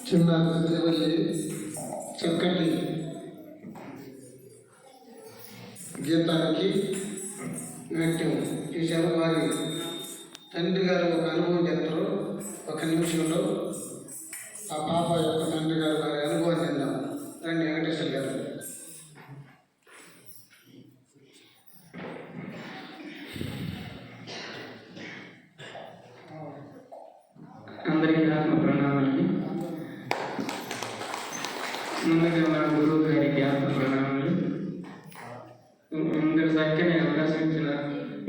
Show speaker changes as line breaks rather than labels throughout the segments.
చిన్న తిరువల్లి చక్కటి గీతానికి నాట్యం చేశారు. వారి తండ్రి గారు ఒక అనుభవం చెప్తారు. ఒక నిమిషంలో ఆ పాప యొక్క తండ్రి గారు వారి అనుభవం చెందాం. రండి వెంకటేశ్వర గారు.
అందరికీ ఆత్మ ప్రణామాలు. ముందుగా మన గురువు గారికి ఆత్మ ప్రణామాలు. అందరు చక్కని అవకాశం ఇచ్చిన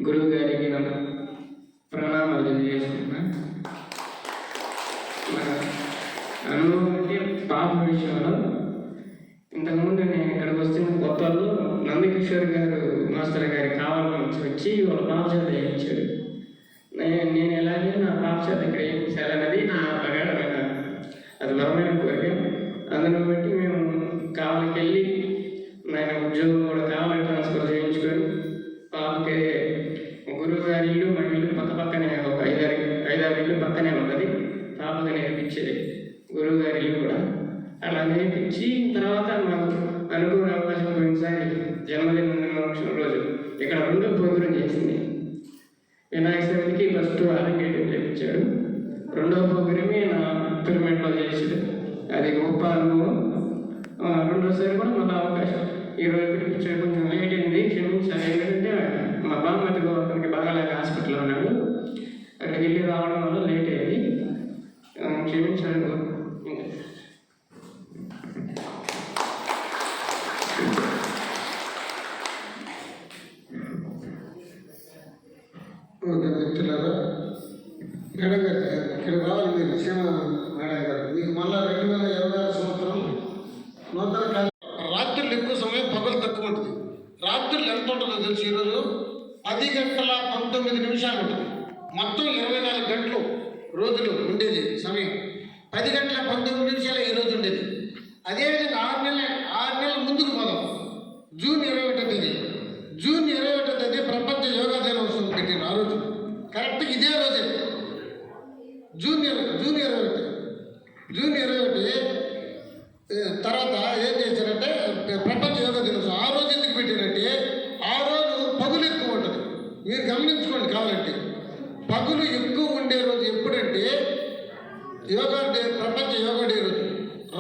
గురువు గారికి నా ప్రణామాలు తెలియజేసుకున్నా. మన అనుభవం అంటే పాప విషయంలో ఇంతకుముందు నేను ఇక్కడికి వస్తున్న కొత్తలో నందకిషోర్ గారు మాస్టర్ గారి కావాలని వచ్చి వాళ్ళ పాప చేత వేయించాడు. నేను ఎలాగే నా పాప చేత ఇక్కడ వేయించాలన్నది నా ప్రగాఢమైన అది బలమైన కోరిక. అందులో బట్టి మేము కావాలకి వెళ్ళి నేను ఉద్యోగం కూడా కావాలి ట్రాన్స్ఫర్ చేయించుకొని పాపకి గురువు గారి ఇల్లు మా ఇల్లు పక్కనే ఒక ఐదారు ఇల్లు పక్కనే ఉన్నది. పాపగా నేర్పించేది గురువు గారి ఇల్లు కూడా. అలా నేర్పించి తర్వాత మాకు అనుకునే అవకాశం పోయినసారి జన్మదిన రోజు ఇక్కడ 2వ ప్రోగ్రాం చేసింది. వినాయక చవితికి ఫస్ట్ ఆరంగేటం చేయించాడు. 2వ ప్రోగ్రామే నా పిరమిడ్లో చేసాడు. అది గొప్ప అనుభవం. 2వసారి కూడా మళ్ళీ అవకాశం ఈరోజు పిలిపించాడు. కొంచెం లేట్ అయింది, క్షమించాలి. ఎందుకంటే మా బామ్మతి అతనికి బాగాలేక హాస్పిటల్లో ఉన్నాడు. అక్కడికి వెళ్ళి రావడం వల్ల లేట్ అయ్యింది. క్షమించాడు.
ఓకే మిత్రులారా, మేడం గారు ఇక్కడ రావాలి. మీరు క్షేమ మేడం గారు, మీకు మళ్ళీ 2026 సంవత్సరం నూతన కాలం. రాత్రులు ఎక్కువ సమయం, పగలు తక్కువ ఉంటుంది. రాత్రులు ఎంత ఉంటుందో తెలుసు? ఈరోజు 10 గంటల 19 నిమిషాలు ఉంటుంది. మొత్తం 24 గంటలు రోజులు ఉండేది సమయం. 10 గంటల 19 నిమిషాలు ఈ రోజు ఉండేది. అదేవిధంగా 6 నెలల ముందుకు పోదాం. జూన్ 21వ తేదీ ప్రపంచ యోగా దినోత్సవం పెట్టారు. ఆ రోజు కరెక్ట్గా ఇదే రోజే జూన్ 21 తర్వాత ఏం చేశారంటే ప్రపంచ యోగా దినోత్సవం ఆ రోజు ఎందుకు పెట్టారంటే ఆ రోజు పగులు ఎక్కువ ఉంటుంది. మీరు గమనించుకోండి కావాలంటే. పగులు ఎక్కువ ఉండే రోజు ఎప్పుడంటే యోగా డే, ప్రపంచ యోగా డే రోజు.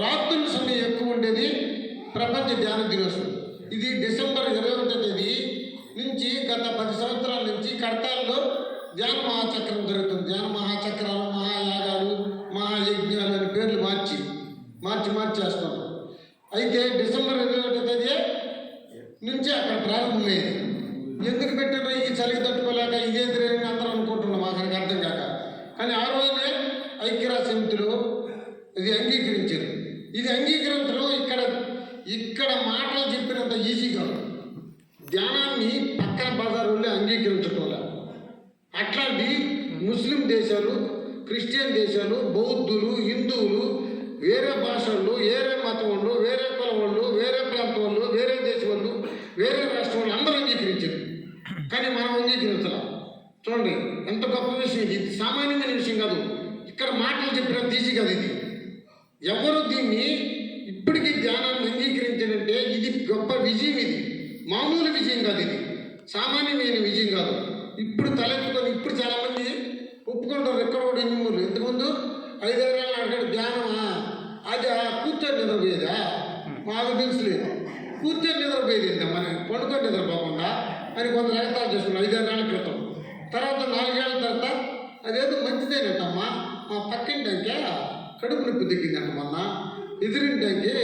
రాత్రుల సమయం ఎక్కువ ఉండేది ప్రపంచ ధ్యాన దినోత్సవం. ఇది డిసెంబర్ 21వ తేదీ నుంచి గత 10 సంవత్సరాల నుంచి కడతాల్లో ధ్యాన మహాచక్రం జరుగుతుంది. ధ్యాన మహాచక్రాలు, మహాయాగాలు, మహాయజ్ఞాలు అని పేర్లు మార్చేస్తాం. అయితే డిసెంబర్ 21వ తేదీ నుంచి అక్కడ ప్రారంభమైంది. ఎందుకు పెట్టారో ఈ చలికి తట్టుకోలేక ఇదేంటి అందరూ అనుకుంటున్నాం, అక్కడికి అర్థం కాక. కానీ ఆ రోజునే ఐక్యరాజ్య సమితిలో ఇది అంగీకరించారు. ఇది అంగీకరించడం ఇక్కడ మాటలు చెప్పినంత ఈజీగా ధ్యానాన్ని పక్కన బజార్ వాళ్ళే అంగీకరించడం. అట్లాంటి ముస్లిం దేశాలు, క్రిస్టియన్ దేశాలు, బౌద్ధులు, హిందువులు, వేరే భాషలు, వేరే మతం వాళ్ళు, వేరే కులం వాళ్ళు, వేరే ప్రాంతం వాళ్ళు, వేరే దేశం వాళ్ళు, వేరే రాష్ట్రం వాళ్ళు అందరూ అంగీకరించారు. కానీ మనం అంగీకరించాలి. చూడండి ఎంత గొప్ప విషయం ఇది. సామాన్యమైన విషయం కాదు. ఇక్కడ మాటలు చెప్పినంత ఈజీ కాదు ఇది. ఎవరు దీన్ని ఇప్పటికీ ధ్యానాన్ని అంగీకరించారంటే ఇది గొప్ప విజయం. ఇది మామూలు విజయం కాదు. ఇది సామాన్యమైన విజయం కాదు. ఇప్పుడు తలెత్తుకొని ఇప్పుడు చాలామంది ఒప్పుకుంటారు. ఎక్కడ కూడా ఎన్ని ఇంతకుముందు 5-6 ఏళ్ళ అక్కడ ధ్యానమా అది కూర్చొని నిద్రపోయేదా? మాకు తెలుసులేదు. కూర్చొని నిద్రపోయేది ఎంత మన పండుకొని నిద్రపోకుండా అని కొందరు ఎగతాలు చేసుకున్నాం 5-6 ఏళ్ల క్రితం. తర్వాత 4 ఏళ్ల తర్వాత అదేదో మంచిదేనంటమ్మా, మా పక్కింటంటే కడుపు నొప్పి తగ్గిందంట, మొన్న ఎదురింటంటే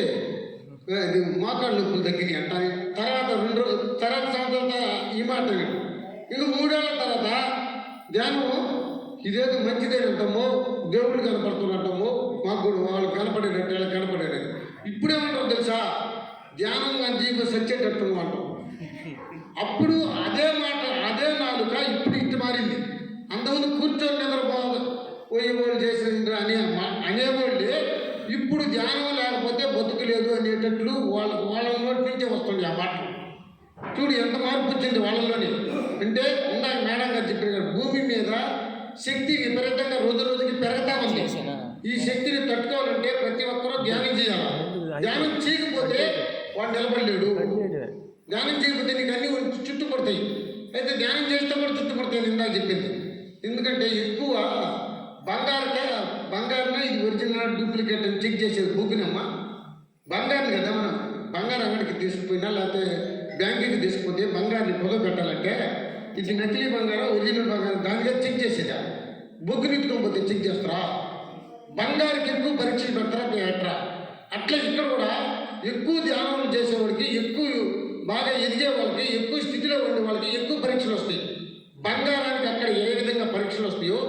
ఇది మోకాళ్ళ నొప్పులు తగ్గినాయి అంట. తర్వాత 2 రోజులు తర్వాత సంవత్సరాల ఈ మాట ఇంకా 3 ఏళ్ల తర్వాత ధ్యానము ఇదేదో మంచిదేనంటామో, దేవుడు కనపడుతున్నట్టమో, మాకు కూడా వాళ్ళు కనపడేటట్టు వాళ్ళు కనపడేది. ఇప్పుడేమంటారు తెలుసా? ధ్యానం జీవ సచ్చేటట్టు అంటాం. అప్పుడు అదే మాట అదే నాలుక ఇప్పుడు ఇటు మారింది. అంతకుముందు కూర్చొని నిద్రపోయేవాళ్ళు చేసిన అనేవాళ్ళే ఇప్పుడు ధ్యానం లేకపోతే బతుకులేదు అనేటట్లు వాళ్ళ నోటి నుంచే వస్తుంది ఆ మాటలు. చూడు ఎంత మార్పు వచ్చింది వాళ్ళలోనే. అంటే ఇందాక మేడం గారు చెప్పారు, భూమి మీద శక్తి విపరీతంగా రోజు రోజుకి పెరుగుతా ఉంది. ఈ శక్తిని తట్టుకోవాలంటే ప్రతి ఒక్కరూ ధ్యానం చేయాలి. ధ్యానం చేయకపోతే వాడు నిలబడలేడు. ధ్యానం చేయకపోతే నీకు అన్ని చుట్టూ పడతాయి. అయితే ధ్యానం చేస్తే కూడా చుట్టూ పడతాయి ఇందాక చెప్పింది. ఎందుకంటే ఎక్కువ బంగారమే ఇది ఒరిజినల్ డూప్లికేట్ అని చెక్ చేసేది బుగ్గునమ్మా. బంగారం కదా, మనం బంగారు అంగడికి తీసుకుపోయినా లేకపోతే బ్యాంకుకి తీసుకుపోతే బంగారాన్ని పొద పెట్టాలంటే ఇది నకిలీ బంగారం ఒరిజినల్ బంగారం దానిగా చెక్ చేసేదా. బొగ్గుని ఎత్తుకోకపోతే చెక్ చేస్తారా? బంగారుకి ఎక్కువ పరీక్షలు పెడతారా పెట్టరా? అట్లా ఇక్కడ కూడా ఎక్కువ ధ్యానం చేసేవాడికి, ఎక్కువ బాగా ఎదిగే వాళ్ళకి, ఎక్కువ స్థితిలో ఉండే వాళ్ళకి ఎక్కువ పరీక్షలు వస్తాయి. బంగారానికి అక్కడ ఏ విధంగా పరీక్షలు వస్తాయో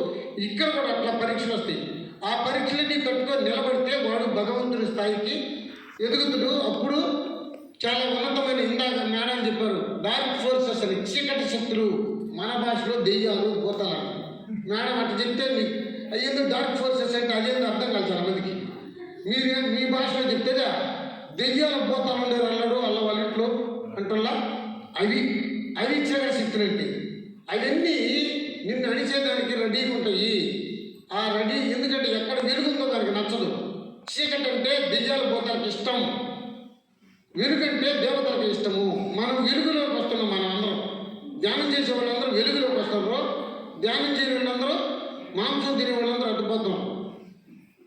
ఇక్కడ కూడా అట్లా పరీక్షలు వస్తాయి. ఆ పరీక్షలన్నీ తట్టుకొని నిలబడితే వాడు భగవంతుడి స్థాయికి ఎదుగుతుడు. అప్పుడు చాలా ఉన్నతమైన, ఇందాక మేడం చెప్పారు, డార్క్ ఫోర్సెస్ అని, చీకటి శక్తులు, మన భాషలో దెయ్యాలు భూతాలు. మేడం అట్లా చెప్తే మీకు అయ్యేందు డార్క్ ఫోర్సెస్ అంటే అదేందో అర్థం కాదు చాలా మందికి. మీరు మీ భాషలో చెప్తేదా దెయ్యాలు భూతాలు ఉండే అల్లడు అల్ల వాళ్ళ ఇంట్లో అంటుల్లా అవి చీకటి శక్తులు అంటే అవన్నీ నిన్ను అణిచేదానికి రెడీగా ఉంటాయి. ఆ రెడీ ఎందుకంటే ఎక్కడ వెలుగుందో దానికి నచ్చదు. చీకటి అంటే దెయ్యాల భూతాలకు ఇష్టం, వెలుగంటే దేవతలకు ఇష్టము. మనం వెలుగులోకి వస్తున్నాం. మనం అందరం ధ్యానం చేసే వాళ్ళందరూ వెలుగులోకి వస్తారు. ధ్యానం చేయని వాళ్ళందరూ మాంసం తినే వాళ్ళందరూ అడ్డుపోతాం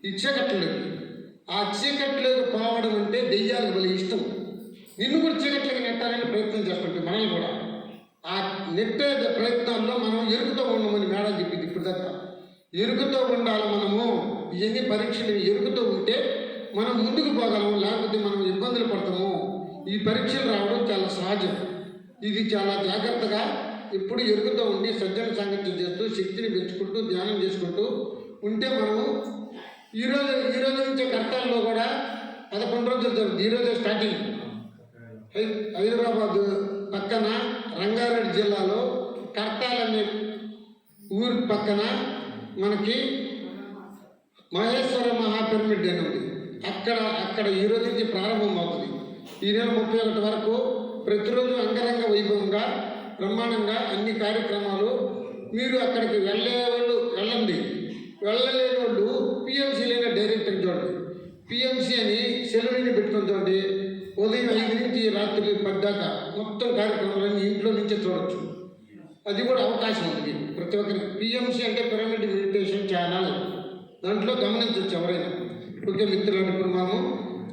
ఈ చీకట్లోకి. ఆ చీకట్లోకి పోవడం అంటే దెయ్యాలకు బలి ఇష్టం. నిన్ను కూడా చీకట్లోకి నెట్టాలని ప్రయత్నం చేస్తుంటే మనల్ని కూడా ఆ నెట్టే ప్రయత్నాల్లో మనం ఎరుకుతో ఉండమని మేడం చెప్పింది ఇప్పుడు దాకా. ఎరుకుతో ఉండాలి మనము. ఇవన్నీ పరీక్షలు ఎరుకుతో ఉంటే మనం ముందుకు పోగలము, లేకపోతే మనం ఇబ్బందులు పడతాము. ఈ పరీక్షలు రావడం చాలా సహజం. ఇది చాలా జాగ్రత్తగా ఎప్పుడు ఎరుగుతూ ఉండి సజ్జన సంగతి చేస్తూ శక్తిని పెంచుకుంటూ ధ్యానం చేసుకుంటూ ఉంటే మనము ఈరోజు నుంచే కర్తాల్లో కూడా 11 రోజులు జరుగుతుంది. ఈరోజే స్టార్టింగ్. హైదరాబాద్ పక్కన రంగారెడ్డి జిల్లాలో కర్తాల్ అనే ఊరి పక్కన మనకి మహేశ్వర మహాపిరమిడ్ అని ఉంది. అక్కడ ఈరోజు నుంచి ప్రారంభం అవుతుంది. ఈ నెల 31 వరకు ప్రతిరోజు అంగరంగ వైభవంగా బ్రహ్మాండంగా అన్ని కార్యక్రమాలు. మీరు అక్కడికి వెళ్ళేవాళ్ళు వెళ్ళండి, వెళ్ళలేని వాళ్ళు పిఎంసీలైనా డైరెక్టర్ చూడండి. పిఎంసీ అని సెలవుని పెట్టుకొని చూడండి. ఉదయం 5 నుంచి రాత్రి 10 దాకా మొత్తం కార్యక్రమాలన్నీ ఇంట్లో నుంచే చూడవచ్చు. అది కూడా అవకాశం ఉంది ప్రతి ఒక్కరికి. పిఎంసీ అంటే పిరమిడ్ మెడిటేషన్ ఛానల్, దాంట్లో గమనించవచ్చు ఎవరైనా. ఓకే మిత్రులు, ఇప్పుడు మనము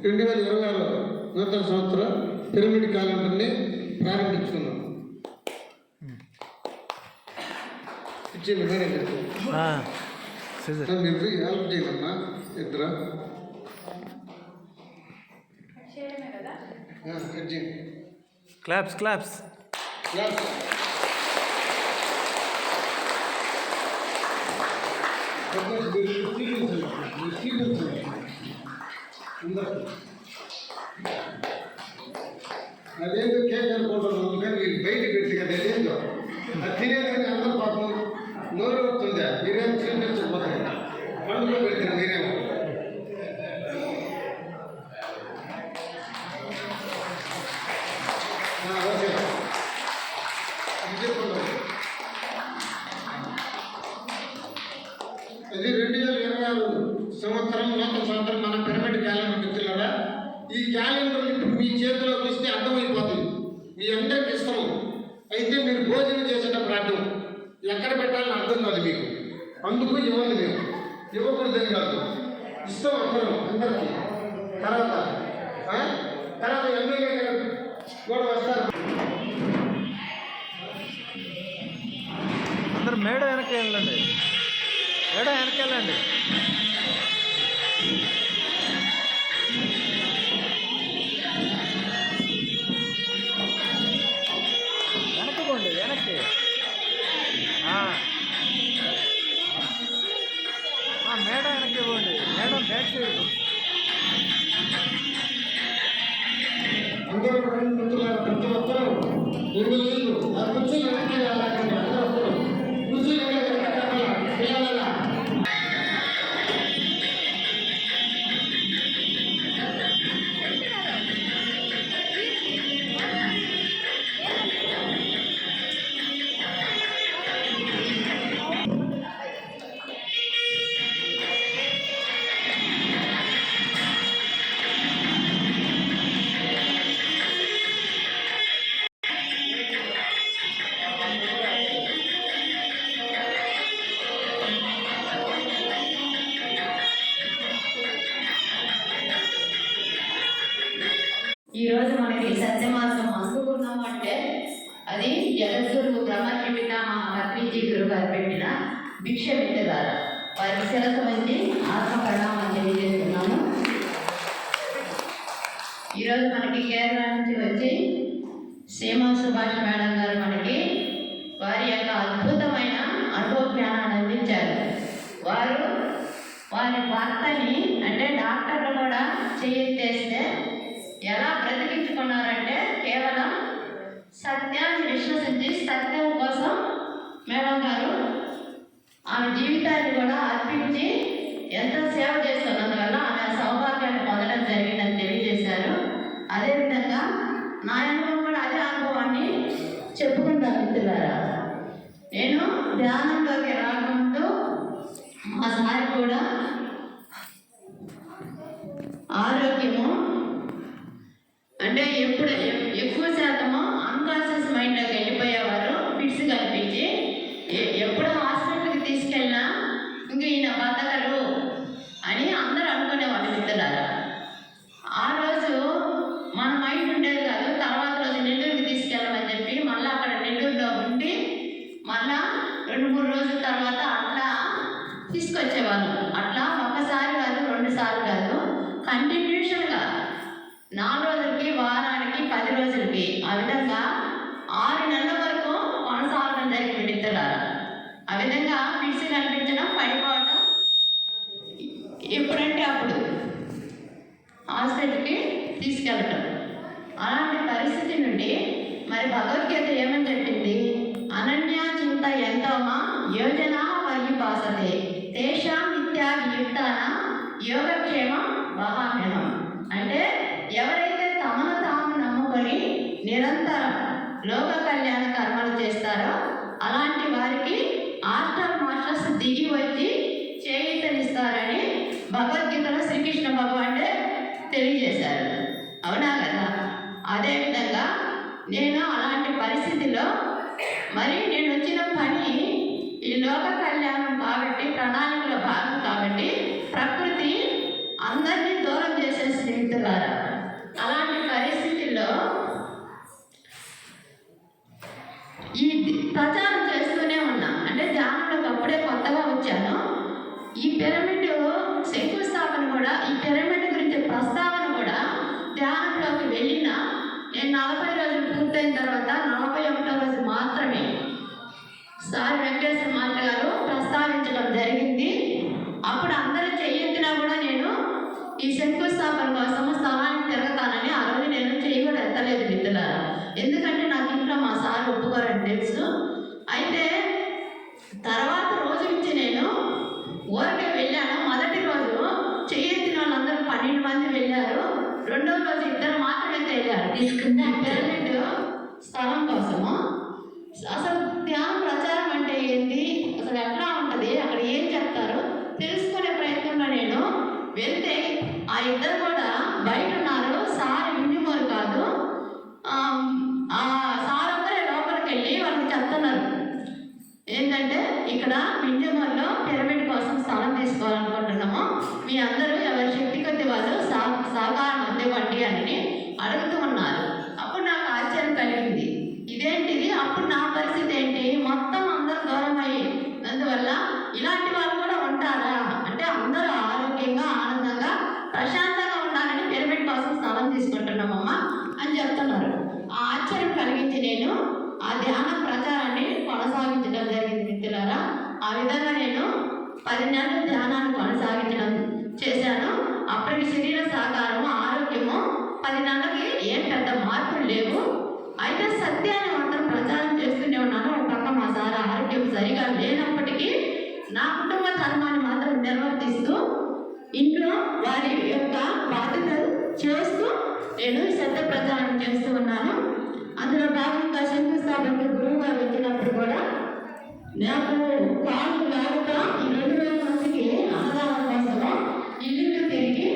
2026 నూతన సంవత్సరం పిరమిడ్ క్యాలెండర్ని ప్రారంభించుకున్నాం. ఇచ్చేది వేరే మీరు హెల్ప్ చేయమన్నా ఇద్దరు
క్లాప్స్ క్లాప్స్
క్లాప్స్. అదేంటో కేక్ అనుకుంటున్నాం కానీ మీరు బయట పెట్టి కదా అదేంటో అది తినేది కానీ అందరూ పాపం నోరు వస్తుందా మీరేం చూపించకపోతారు పండుగ పెడతారు మీరేమో. ఓకే అది 2026 సంవత్సరం నూతన సంవత్సరం మన పిరమిడ్ క్యాలెండర్ మిత్రులారా. ఈ క్యాలెండర్ ఇప్పుడు మీ చేతిలోకి ఇస్తే అర్థమైపోతుంది. మీ అందరికి ఇస్తాం. అయితే మీరు భోజనం చేసేటప్పుడు అర్థం ఎక్కడ పెట్టాలని అర్థం కాదు మీకు. అందుకు ఇవ్వండి, మేము ఇవ్వకూడదని కాదు, ఇస్తాం అందరికీ. తర్వాత ఎమ్మెల్యే గారు కూడా వస్తారు.
అందరు మేడ వెనక్కి వెళ్ళండి, మేడ వెనక్కి వెళ్ళండి. వెనక్కిపోండి, వెనక్కి. మేడ వెనక్కి ఇవ్వండి, మేడం బ్యాక్ సైడ్.
అందరూ ప్రతి ఒక్కరూ
ఈరోజు మనకి సత్యమాసం అందుకున్నాం అంటే అది జగద్గురు బ్రహ్మర్షి పితామహ పత్రిజీ గురువు గారు పెట్టిన భిక్ష ద్వారా వారి శిరస్సు మంచి ఆత్మ ప్రణామం తెలియజేస్తున్నాను. ఈరోజు మనకి కేరళ నుంచి వచ్చి సీమా సుభాష్ మేడం గారు మనకి వారి యొక్క అద్భుతమైన అనుభవ జ్ఞానాన్ని అందించారు. వారి భర్తని అంటే డాక్టర్లు కూడా చేస్తే ఎలా బ్రతికించుకున్నారంటే కేవలం సత్యాన్ని విశ్వసించి సత్యం కోసం మేడం గారు ఆమె జీవితాన్ని కూడా అర్పించి ఎంతో సేవ చేస్తున్నందువల్ల ఆమె సౌభాగ్యాన్ని పొందడం జరిగిందని తెలియజేశారు. అదేవిధంగా నా అనుభవం కూడా అదే అనుభవాన్ని చెప్పుకుంటాను మిత్రులారా. నేను ధ్యానంలోకి రాకముందు మా సార్ కూడా ఆరోగ్యము అంటే ఎక్కువ శాతము అన్కాన్షియస్ మైండ్లోకి వెళ్ళిపోయేవారు. ఫిట్స్ కనిపించి ఎప్పుడు హాస్పిటల్కి తీసుకెళ్ళినా ఇంక ఈయన బతకరు అని అందరూ అనుకునేవాళ్ళు మిత్రులారా. ఆ రోజు మన మైండ్ ఉండేది కాదు. తర్వాత రోజు నెల్లూరుకి తీసుకెళ్ళమని చెప్పి మళ్ళీ అక్కడ నెల్లూరులో ఉండి మళ్ళా 2-3 రోజుల తర్వాత అట్లా తీసుకొచ్చేవాళ్ళు. అట్లా ఒకసారి కాదు, 2 సార్లు కాదు, కంటిన్యూషన్గా 4 రోజులకి, వారానికి, 10 రోజులకి ఆ విధంగా 6 నెలల వరకు కొనసాగడం జరిగింది మిత్రులారా. ఆ విధంగా ఫిట్స్ కనిపించడం, పడిపోవడం, ఎప్పుడంటే అప్పుడు హాస్పిటల్కి తీసుకెళ్ళటం. అలాంటి పరిస్థితి నుండి మరి భగవద్గీత ఏమని చెప్పింది? అనన్య చింత ఎంతోమా యోజన పరిపాసతే తేషాం నిత్యాయుక్తాన యోగక్షేమం వహామ్యహం. అంటే ఎవరైతే తమను తాము నమ్ముకొని నిరంతరం లోక కళ్యాణ కర్మలు చేస్తారో అలాంటి వారికి ఆస్టర్ మాస్టర్స్ దిగి వచ్చి చేయితనిస్తారని భగవద్గీతలో శ్రీకృష్ణ భగవానుడే తెలియజేశారు. అవునా కదా? అదేవిధంగా నేను అలాంటి పరిస్థితిలో మరి నేను వచ్చిన పని ఈ లోక కళ్యాణం కాబట్టి, ప్రణాళికలో భాగం కాబట్టి ప్రకృతి అందరినీ దూరం చేసేసింది మిత్రులారా. అలాంటి పరిస్థితుల్లో ఈ ప్రచారం చేస్తూనే ఉన్నా. అంటే ధ్యానంలోకి అప్పుడే కొత్తగా వచ్చాను. ఈ పిరమిడ్ శంకుస్థాపన కూడా, ఈ పిరమిడ్ గురించి ప్రస్తావన కూడా ధ్యానంలోకి వెళ్ళిన నేను 40 రోజులు పూర్తయిన తర్వాత 41వ రోజు మాత్రమే సార్ వెంకటేశ్వర మాస్టర్ గారు ప్రస్తావించడం జరిగింది. అప్పుడు అందరూ చెయ్యెత్తినా కూడా నేను ఈ శంకుస్థాపన కోసము స్థలానికి తిరగతానని ఆ రోజు నేను చెయ్యి కూడా ఎత్తలేదు మిత్రులారా. ఎందుకంటే నాకు ఇంట్లో మా సార్ ఒప్పుకోరని తెలుసు. అయితే తర్వాత రోజు నుంచి నేను ఊరికే వెళ్ళాను. మొదటి రోజు చెయ్యెత్తిన వాళ్ళందరూ 12 మంది వెళ్ళారు. 2వ రోజు 2 మాత్రమే వెళ్ళారు పిరమిడ్ స్థలం కోసము. అసలు ధ్యాన ప్రచారం అంటే ఏంటి, అసలు ఎట్లా ఉంటుంది, అక్కడ ఏం చెప్తారు తెలుసుకునే ప్రయత్నంలో నేను వెళ్తే ఆ 2 కూడా బయట ఉన్నారు. సార్ ఇండిమోరు కాదు, ఆ సార్ అందరే లోపలికి వెళ్ళి వాళ్ళకి చెప్తున్నారు ఏంటంటే ఇక్కడ ఇండిమోర్లో పిరమిడ్ కోసం స్థలం తీసుకోవాలనుకుంటున్నాము, మీ అందరూ ఎవరి శక్తి కొద్ది వాళ్ళు సహకారం అందివ్వండి అని అడుగుతూ ఉన్నారు. అప్పుడు నాకు ఆశ్చర్యం కలిగింది. ఇదేంటిది, అప్పుడు నా పరిస్థితి ఏంటి, మొత్తం అందరూ దూరం అయ్యినందువల్ల ఇలాంటి వాళ్ళు కూడా ఉంటారా అంటే అందరూ ఆరోగ్యంగా, ఆనందంగా, ప్రశాంతంగా ఉండాలని పిరమిడ్ కోసం స్థలం తీసుకుంటున్నామమ్మా అని చెప్తున్నారు. ఆ ఆశ్చర్యం కలిగించి నేను ఆ ధ్యాన ప్రచారాన్ని కొనసాగించడం జరిగింది మిత్రులారా. ఆ విధంగా నేను 10 నెలలు ధ్యానాన్ని కొనసాగించడం చేశాను. అప్పటికి శరీర సహకారము, ఆరోగ్యము 10 నెలలకి ఏం పెద్ద మార్పులు లేవు. అయితే సత్యాన్ని మాత్రం ప్రచారం చేస్తూనే ఉన్నాను. ఒక పక్క మా సార్ ఆరోగ్యం సరిగా లేనప్పటికీ నా కుటుంబ ధర్మాన్ని మాత్రం నిర్వర్తిస్తూ ఇంట్లో వారి యొక్క బాధ్యతలు చేస్తూ నేను సత్య ప్రచారం చేస్తూ ఉన్నాను. అందులో భాగంగా శంకుస్థాపనకు గురువు గారు వచ్చినప్పుడు కూడా నాకు కాళ్ళు లాగుతా ఈ 2,000 మందికి అన్నదానం కోసము ఇల్లు తిరిగి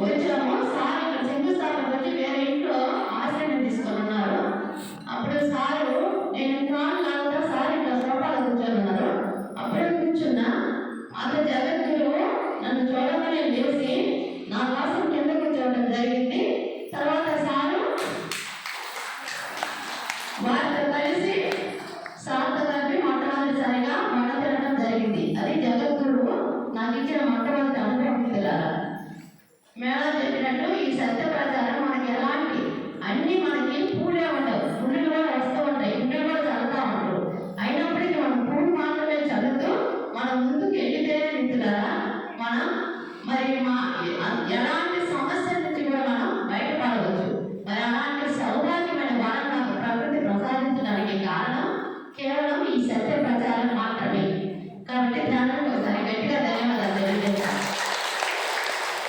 వచ్చాము. సార్ ఇక్కడ శంకుస్థాపనకు వచ్చి వేరే ఇంట్లో ఆశ్రయం తీసుకొని ఉన్నారు. అప్పుడు సారు నేను కాళ్ళు లాగుతా, సార్ ఇక్కడ సోఫాలో కూర్చొని ఉన్నారు. అప్పుడే కూర్చున్నా. అతను జగద్గురు నన్ను చూడగానే లేచి నా కోసం కింద కూర్చోవడం జరిగింది. వేళ చెప్పినట్టు ఈ సత్య ప్రచారం మనకి ఎలాంటి అన్ని మనకి పూలే ఉండవు, ముళ్ళు కూడా వస్తూ ఉంటాయి, ఇండ్లు కూడా చదువుతూ ఉంటాయి.